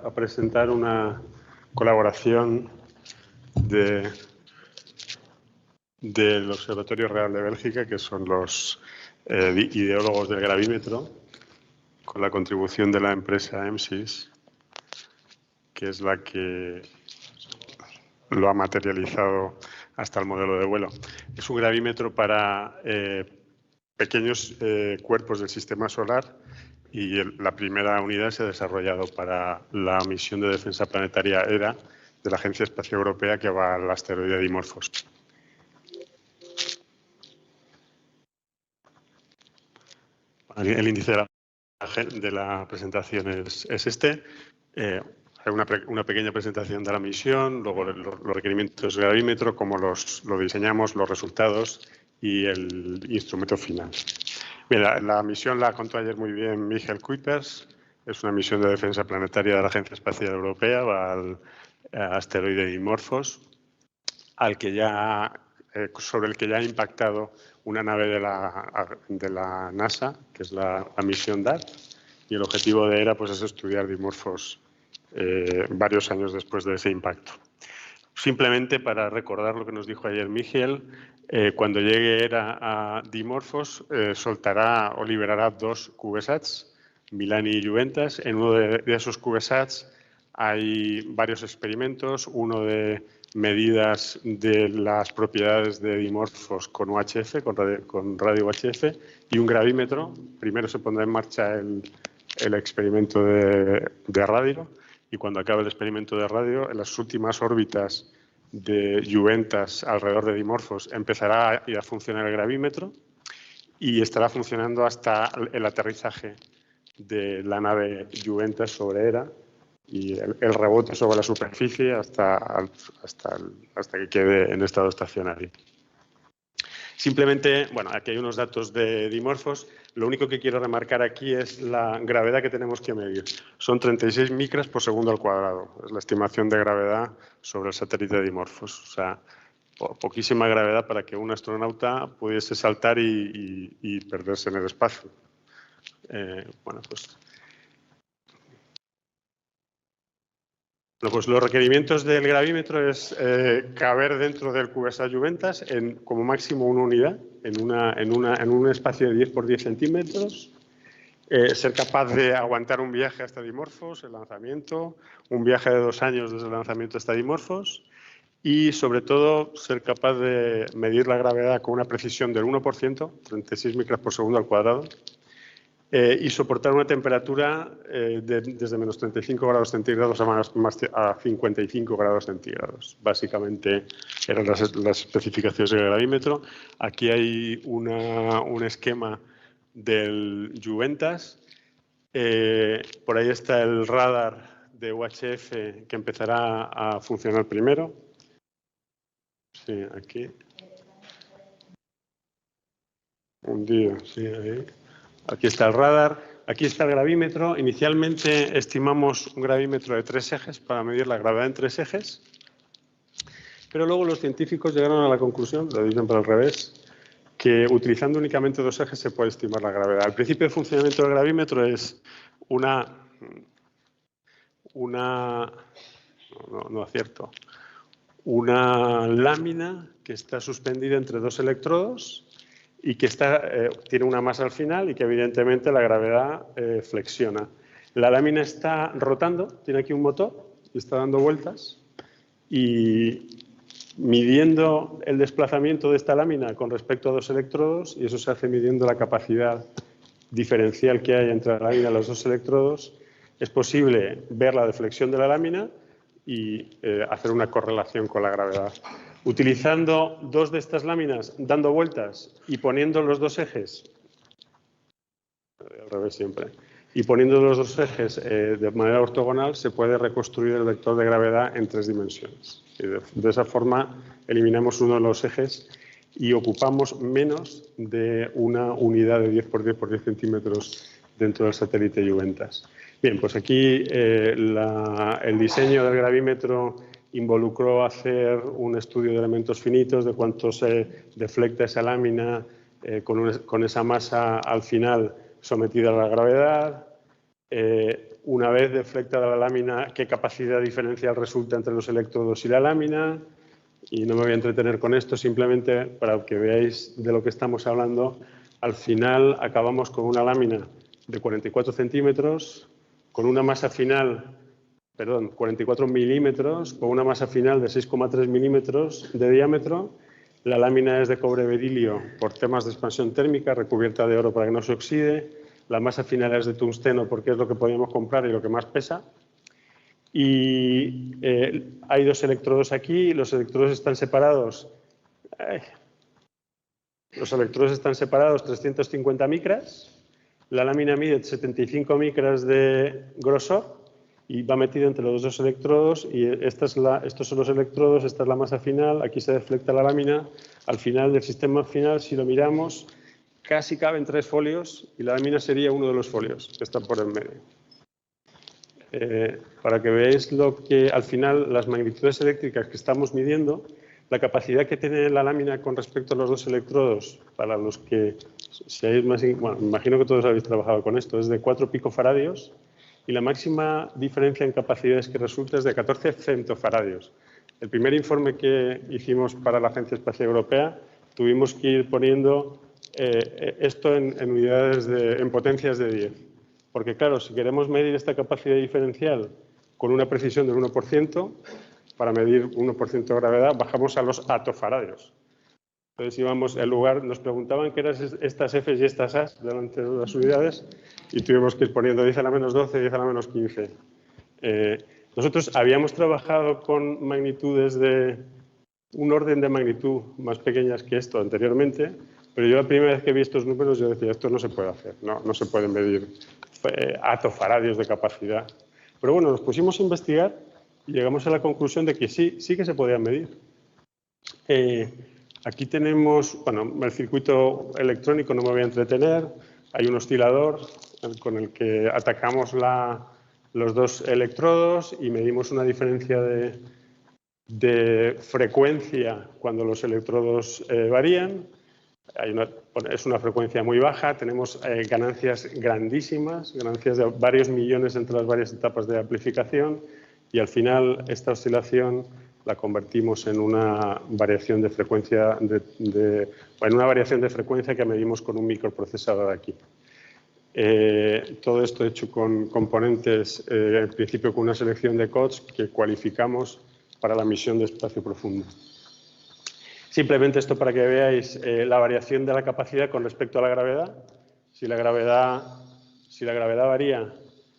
a presentar una colaboración del Observatorio Real de Bélgica, que son los ideólogos del gravímetro, con la contribución de la empresa EMSIS, que es la que lo ha materializado hasta el modelo de vuelo. Es un gravímetro para pequeños cuerpos del sistema solar y la primera unidad se ha desarrollado para la misión de defensa planetaria ERA de la Agencia Espacial Europea, que va al asteroide Dimorphos. El índice de la presentación es este. Hay una pequeña presentación de la misión, luego los requerimientos del gravímetro, cómo lo diseñamos, los resultados y el instrumento final. Bien, la misión la contó ayer muy bien Michael Kuipers. Es una misión de defensa planetaria de la Agencia Espacial Europea, va al asteroide Dimorphos, sobre el que ya ha impactado una nave de la NASA, que es la misión DART, y el objetivo de ERA pues, es estudiar Dimorphos varios años después de ese impacto. Simplemente para recordar lo que nos dijo ayer Michael, cuando llegue ERA a Dimorphos, soltará o liberará 2 CubeSats, Milani y Juventas. En uno de esos CubeSats hay varios experimentos, uno de medidas de las propiedades de Dimorphos con UHF, con radio UHF, y un gravímetro. Primero se pondrá en marcha el experimento de radio, y cuando acabe el experimento de radio, en las últimas órbitas de Juventas alrededor de Dimorphos empezará a funcionar el gravímetro y estará funcionando hasta el aterrizaje de la nave Juventas sobre ERA y el rebote sobre la superficie hasta que quede en estado estacionario. Simplemente, bueno, aquí hay unos datos de Dimorphos. Lo único que quiero remarcar aquí es la gravedad que tenemos que medir. Son 36 micras por segundo al cuadrado. Es la estimación de gravedad sobre el satélite de Dimorphos. O sea, poquísima gravedad para que un astronauta pudiese saltar y perderse en el espacio. Pues los requerimientos del gravímetro es caber dentro del CubeSat Juventas en como máximo una unidad, en un espacio de 10 por 10 centímetros, ser capaz de aguantar un viaje hasta Dimorphos, el lanzamiento, un viaje de 2 años desde el lanzamiento hasta Dimorphos y, sobre todo, ser capaz de medir la gravedad con una precisión del 1%, 36 micras por segundo al cuadrado, y soportar una temperatura desde menos 35 grados centígrados a 55 grados centígrados. Básicamente eran las especificaciones del gravímetro. Aquí hay un esquema del Juventas. Por ahí está el radar de UHF que empezará a funcionar primero. Sí, aquí. Hundido, sí, ahí. Aquí está el radar, aquí está el gravímetro. Inicialmente estimamos un gravímetro de 3 ejes para medir la gravedad en 3 ejes, pero luego los científicos llegaron a la conclusión, lo dicen por al revés, que utilizando únicamente 2 ejes se puede estimar la gravedad. El principio de funcionamiento del gravímetro es una lámina que está suspendida entre 2 electrodos y que tiene una masa al final y que evidentemente la gravedad flexiona. La lámina está rotando, tiene aquí un motor y está dando vueltas, y midiendo el desplazamiento de esta lámina con respecto a 2 electrodos, y eso se hace midiendo la capacidad diferencial que hay entre la lámina y los 2 electrodos, es posible ver la deflexión de la lámina y hacer una correlación con la gravedad. Utilizando 2 de estas láminas, dando vueltas y poniendo los 2 ejes, al revés siempre, y poniendo los 2 ejes de manera ortogonal, se puede reconstruir el vector de gravedad en 3 dimensiones. Y de esa forma eliminamos uno de los ejes y ocupamos menos de una unidad de 10 por 10 por 10 centímetros dentro del satélite Juventas. Bien, pues aquí el diseño del gravímetro involucró hacer un estudio de elementos finitos, de cuánto se deflecta esa lámina con esa masa al final sometida a la gravedad, una vez deflectada la lámina, qué capacidad diferencial resulta entre los electrodos y la lámina. Y no me voy a entretener con esto, simplemente para que veáis de lo que estamos hablando. Al final acabamos con una lámina de 44 centímetros, con una masa final, 44 milímetros, con una masa final de 6,3 milímetros de diámetro. La lámina es de cobre berilio por temas de expansión térmica, recubierta de oro para que no se oxide. La masa final es de tungsteno porque es lo que podíamos comprar y lo que más pesa. Y hay dos electrodos aquí, los electrodos están separados. Los electrodos están separados 350 micras. La lámina mide 75 micras de grosor y va metida entre los dos electrodos. Y estos son los electrodos, esta es la masa final. Aquí se deflecta la lámina. Al final del sistema final, si lo miramos, casi caben 3 folios y la lámina sería uno de los folios que está por en medio. Para que veáis lo que al final las magnitudes eléctricas que estamos midiendo, la capacidad que tiene la lámina con respecto a los dos electrodos, para los que seáis más, bueno, me imagino que todos habéis trabajado con esto, es de 4 picofaradios y la máxima diferencia en capacidades que resulta es de 14 femtofaradios. El primer informe que hicimos para la Agencia Espacial Europea tuvimos que ir poniendo esto en unidades en potencias de 10. Porque, claro, si queremos medir esta capacidad diferencial con una precisión del 1%, para medir 1% de gravedad, bajamos a los atofaradios. Entonces íbamos, en lugar, nos preguntaban qué eran estas Fs y estas As delante de las unidades y tuvimos que ir poniendo 10 a la menos 12, 10 a la menos 15. Nosotros habíamos trabajado con magnitudes de un orden de magnitud más pequeñas que esto anteriormente, pero yo la primera vez que vi estos números yo decía, esto no se puede hacer, no se pueden medir atofaradios de capacidad. Pero bueno, nos pusimos a investigar y llegamos a la conclusión de que sí que se podían medir. Aquí tenemos, bueno, el circuito electrónico, no me voy a entretener, hay un oscilador con el que atacamos los dos electrodos y medimos una diferencia de frecuencia cuando los electrodos varían. Es una frecuencia muy baja, tenemos ganancias grandísimas, ganancias de varios millones entre las varias etapas de amplificación y al final esta oscilación la convertimos en una variación de frecuencia, en una variación de frecuencia que medimos con un microprocesador aquí. Todo esto hecho con componentes, en principio con una selección de codes que cualificamos para la misión de espacio profundo. Simplemente esto para que veáis la variación de la capacidad con respecto a la gravedad. Si la gravedad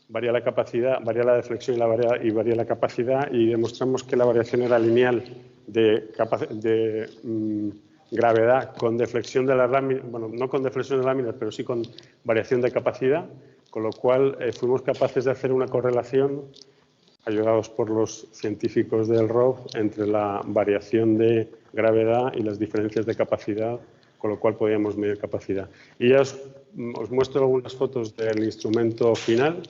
varía la capacidad, varía la deflexión y varía la capacidad, y demostramos que la variación era lineal de gravedad con deflexión de las láminas, bueno, no con deflexión de láminas, pero sí con variación de capacidad, con lo cual fuimos capaces de hacer una correlación, ayudados por los científicos del ROV, entre la variación de gravedad y las diferencias de capacidad, con lo cual podíamos medir capacidad. Y ya os muestro algunas fotos del instrumento final.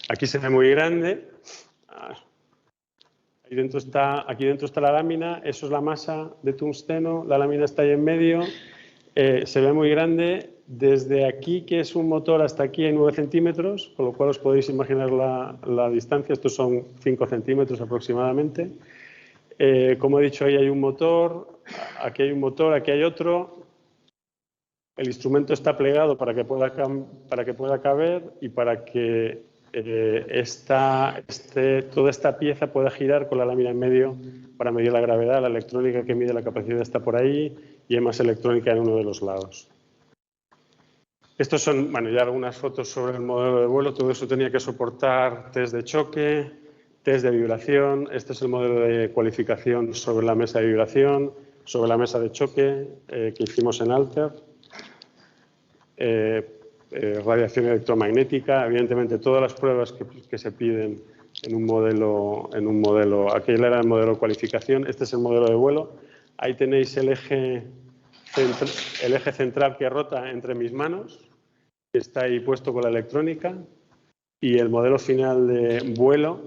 Aquí se ve muy grande. Aquí dentro está la lámina, eso es la masa de tungsteno, la lámina está ahí en medio. Se ve muy grande. Desde aquí, que es un motor, hasta aquí hay 9 centímetros, con lo cual os podéis imaginar la distancia. Estos son 5 centímetros aproximadamente. Como he dicho, ahí hay un motor, aquí hay otro. El instrumento está plegado para que pueda caber y para que toda esta pieza pueda girar con la lámina en medio para medir la gravedad. La electrónica que mide la capacidad está por ahí y hay más electrónica en uno de los lados. Estos son, bueno, ya algunas fotos sobre el modelo de vuelo. Todo eso tenía que soportar test de choque, test de vibración. Este es el modelo de cualificación sobre la mesa de vibración, sobre la mesa de choque que hicimos en Alter. Radiación electromagnética, evidentemente todas las pruebas que se piden en un modelo. Aquel era el modelo de cualificación, este es el modelo de vuelo. Ahí tenéis el eje central que rota entre mis manos, que está ahí puesto con la electrónica, y el modelo final de vuelo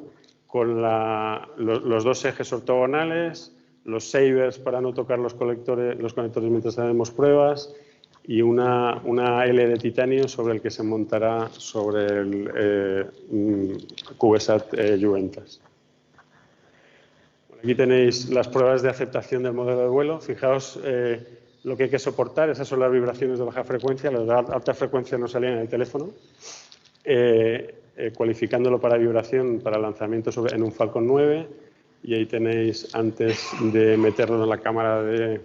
con los dos ejes ortogonales, los sabers para no tocar los conectores mientras hacemos pruebas, y una L de titanio sobre el que se montará sobre el CubeSat Juventas. Aquí tenéis las pruebas de aceptación del modelo de vuelo. Fijaos lo que hay que soportar. Esas son las vibraciones de baja frecuencia. Las de alta frecuencia no salían en el teléfono. Cualificándolo para vibración para lanzamiento en un Falcon 9. Y ahí tenéis, antes de meterlo en la cámara de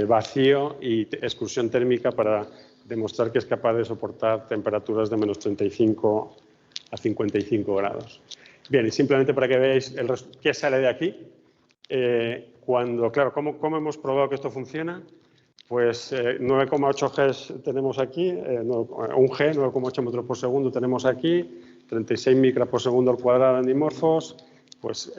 vacío y excursión térmica para demostrar que es capaz de soportar temperaturas de menos 35 a 55 grados. Bien, y simplemente para que veáis qué sale de aquí. Claro, ¿cómo hemos probado que esto funciona? Pues 9,8 G tenemos aquí, 1 G, 9,8 metros por segundo tenemos aquí, 36 micras por segundo al cuadrado en dimorfos. Pues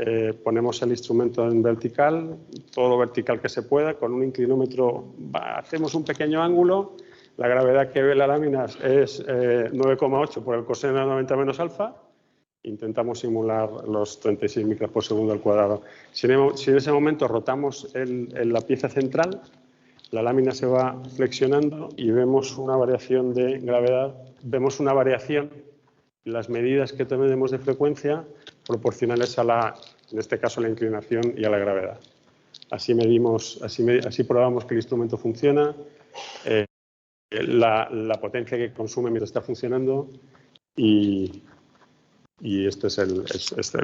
ponemos el instrumento en vertical, todo lo vertical que se pueda, con un inclinómetro hacemos un pequeño ángulo. La gravedad que ve la lámina es 9,8 por el coseno de 90 menos alfa. Intentamos simular los 36 micras por segundo al cuadrado. Si en ese momento rotamos la pieza central, la lámina se va flexionando y vemos una variación de gravedad, vemos una variación en las medidas que tenemos de frecuencia proporcionales a en este caso, a la inclinación y a la gravedad. Así medimos, así probamos que el instrumento funciona, la potencia que consume mientras está funcionando y este es el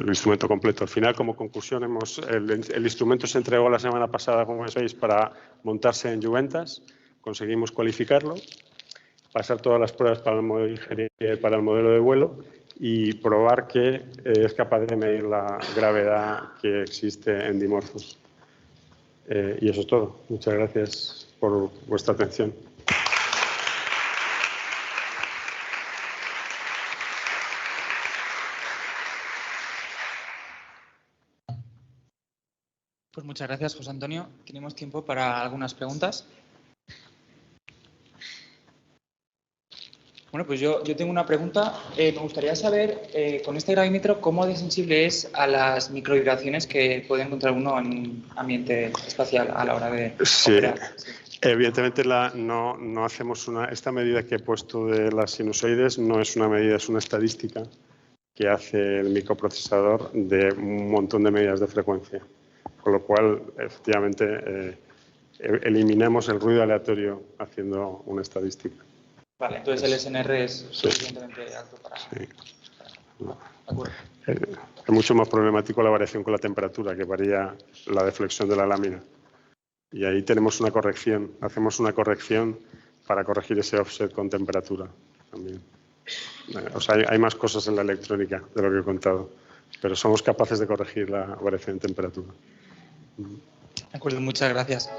instrumento completo. Al final, como conclusión, el instrumento se entregó la semana pasada, como sabéis, para montarse en Juventas. Conseguimos cualificarlo, pasar todas las pruebas para el modelo de ingeniería y para el modelo de vuelo y probar que es capaz de medir la gravedad que existe en dimorfos. Y eso es todo. Muchas gracias por vuestra atención. Pues muchas gracias, José Antonio. Tenemos tiempo para algunas preguntas. Bueno, pues yo tengo una pregunta. Me gustaría saber, con este gravímetro, cómo de sensible es a las microvibraciones que puede encontrar uno en un ambiente espacial a la hora de operar. Sí. Evidentemente no hacemos esta medida que he puesto de las sinusoides no es una medida, es una estadística que hace el microprocesador de un montón de medidas de frecuencia. Con lo cual, efectivamente, eliminamos el ruido aleatorio haciendo una estadística. Vale, entonces el SNR es suficientemente alto para... Sí. De acuerdo. Es mucho más problemático la variación con la temperatura, que varía la deflexión de la lámina. Y ahí tenemos una corrección, hacemos una corrección para corregir ese offset con temperatura también. O sea, hay más cosas en la electrónica de lo que he contado, pero somos capaces de corregir la variación de temperatura. De acuerdo, muchas gracias.